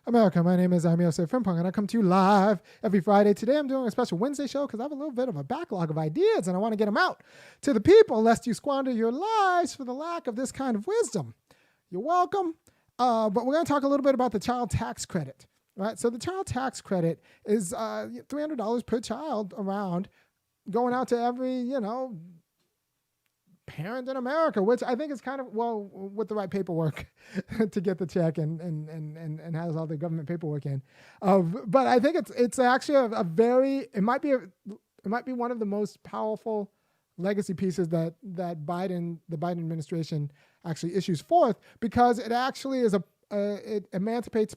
America. My name is Osei-Frimpong, and I come to you live every Friday. Today I'm doing a special Wednesday show because I have a little bit of a backlog of ideas, and I want to get them out to the people lest you squander your lives for the lack of this kind of wisdom. You're welcome. But we're going to talk a little bit about the child tax credit. Right? So the child tax credit is $300 per child around, going out to every, parent in America, which I think is kind of, well, with the right paperwork to get the check and has all the government paperwork in. But I think it's actually it might be one of the most powerful legacy pieces that the Biden administration actually issues forth, because it actually is it emancipates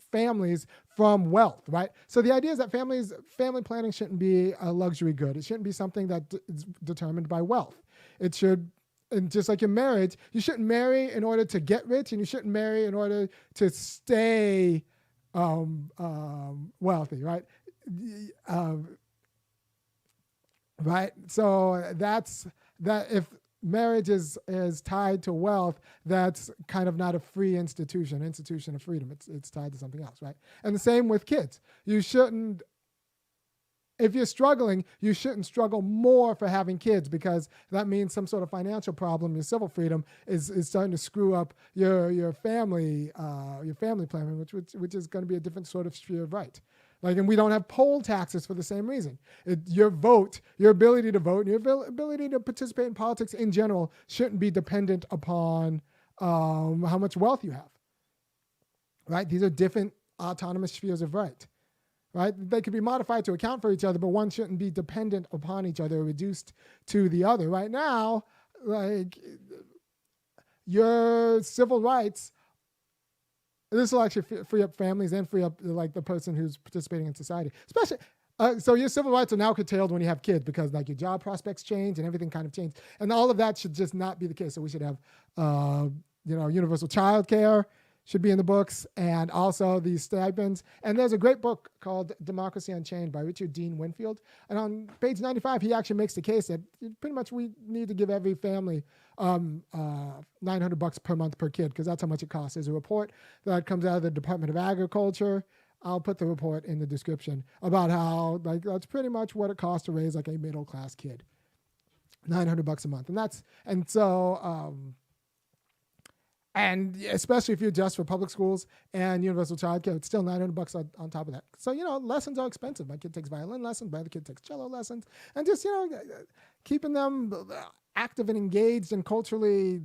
families from wealth, right? So the idea is that family planning shouldn't be a luxury good. It shouldn't be something that is determined by wealth. It should, and just like in marriage, you shouldn't marry in order to get rich, and you shouldn't marry in order to stay wealthy, right? Right. So that's that. If marriage is tied to wealth, that's kind of not a free institution of freedom. It's tied to something else, right? And the same with kids. You shouldn't, if you're struggling, you shouldn't struggle more for having kids, because that means some sort of financial problem, your civil freedom is starting to screw up your family planning, which is going to be a different sort of sphere of right. And we don't have poll taxes for the same reason. Your ability to vote, and your ability to participate in politics in general shouldn't be dependent upon how much wealth you have, right? These are different autonomous spheres of right, right? They could be modified to account for each other, but one shouldn't be dependent upon each other or reduced to the other. Right now, your civil rights, this will actually free up families and free up the person who's participating in society. Especially, so your civil rights are now curtailed when you have kids, because your job prospects change and everything kind of change, and all of that should just not be the case. So we should have, universal child care should be in the books, and also these stipends. And there's a great book called Democracy Unchained by Richard Dean Winfield. And on page 95, he actually makes the case that pretty much we need to give every family $900 per month per kid, because that's how much it costs. There's a report that comes out of the Department of Agriculture. I'll put the report in the description about how that's pretty much what it costs to raise a middle class kid, $900 a month, and especially if you adjust for public schools and universal childcare, it's still $900 on top of that. So lessons are expensive. My kid takes violin lessons, my other kid takes cello lessons, and just keeping them active and engaged and culturally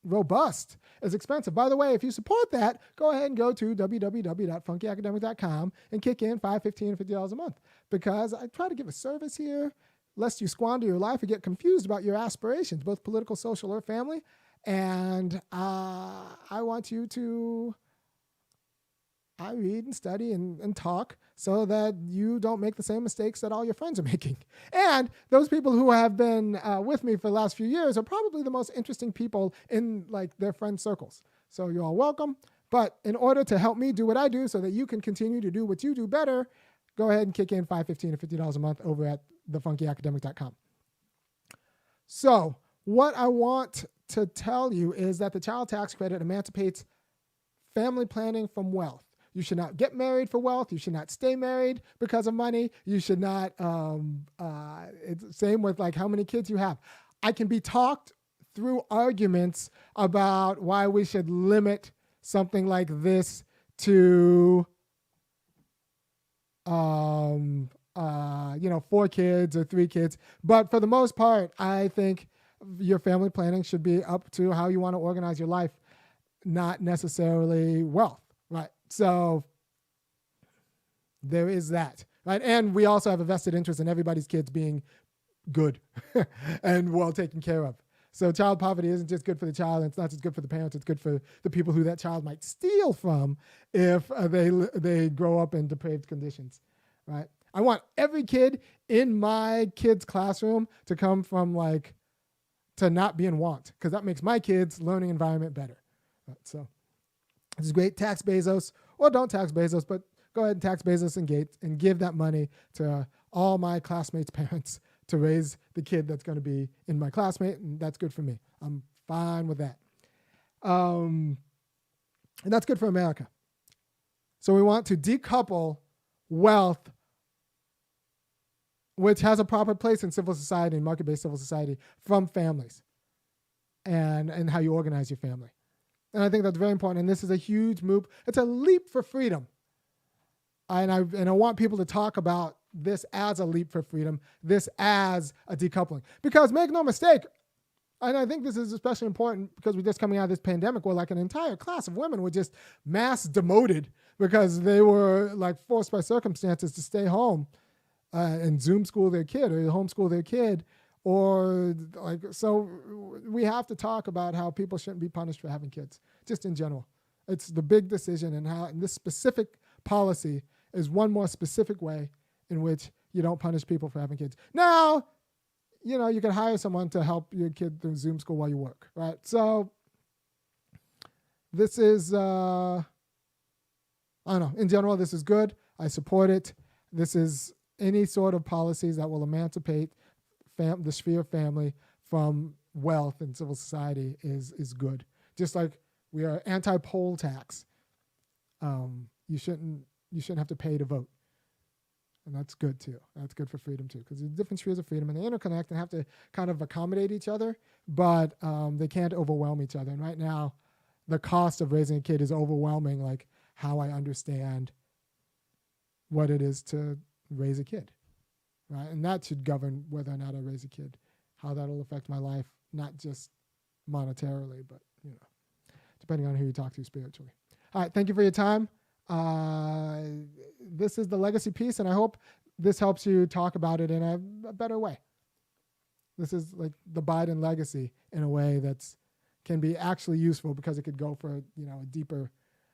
robust is expensive. By the way, if you support that, go ahead and go to www.funkyacademic.com and kick in $5, $15, and $50 a month, because I try to give a service here, lest you squander your life or get confused about your aspirations, both political, social, or family. And I want you to read and study and talk so that you don't make the same mistakes that all your friends are making. And those people who have been with me for the last few years are probably the most interesting people in their friend circles. So you're all welcome. But in order to help me do what I do so that you can continue to do what you do better, go ahead and kick in $5, $15, and $50 a month over at thefunkyacademic.com. So what I want to tell you is that the child tax credit emancipates family planning from wealth. You should not get married for wealth. You should not stay married because of money. You should not, it's same with how many kids you have. I can be talked through arguments about why we should limit something like this to, 4 kids or 3 kids. But for the most part, I think your family planning should be up to how you want to organize your life, not necessarily wealth, right? So there is that, right? And we also have a vested interest in everybody's kids being good and well taken care of. So child poverty isn't just good for the child, and it's not just good for the parents, it's good for the people who that child might steal from if they grow up in depraved conditions, right? I want every kid in my kid's classroom to come from to not be in want, because that makes my kids' learning environment better. Right, so this is great. Tax Bezos, or don't tax Bezos, but go ahead and tax Bezos and Gates and give that money to all my classmates' parents to raise the kid that's going to be in my classmate, and that's good for me. I'm fine with that. And that's good for America. So we want to decouple wealth, which has a proper place in civil society and market-based civil society, from families and how you organize your family. And I think that's very important. And this is a huge move. It's a leap for freedom. And I want people to talk about this as a leap for freedom, this as a decoupling. Because make no mistake, and I think this is especially important because we're just coming out of this pandemic where like an entire class of women were just mass demoted because they were like forced by circumstances to stay home and Zoom school their kid or homeschool their kid. Or like, so we have to talk about how people shouldn't be punished for having kids, just in general. It's the big decision, and this specific policy is one more specific way in which you don't punish people for having kids. Now, you can hire someone to help your kid through Zoom school while you work, right? So this is, I don't know, in general, this is good. I support it. This is any sort of policies that will emancipate the sphere of family from wealth in civil society is good. Just like we are anti-poll tax. You shouldn't have to pay to vote. And that's good too. That's good for freedom too, because there's different spheres of freedom and they interconnect and have to kind of accommodate each other, but they can't overwhelm each other. And right now, the cost of raising a kid is overwhelming, like how I understand what it is to raise a kid, right? And that should govern whether or not I raise a kid, how that'll affect my life, not just monetarily, but depending on who you talk to spiritually. All right, thank you for your time. This is the legacy piece, and I hope this helps you talk about it in a better way. This is like the Biden legacy in a way that's can be actually useful because it could go for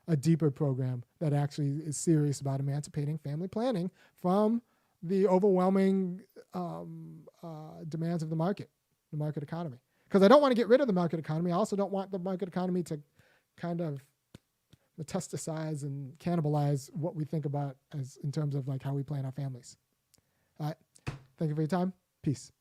a deeper program that actually is serious about emancipating family planning from the overwhelming demands of the market economy. Because I don't want to get rid of the market economy. I also don't want the market economy to kind of metastasize and cannibalize what we think about as in terms of like how we plan our families. All right. Thank you for your time. Peace.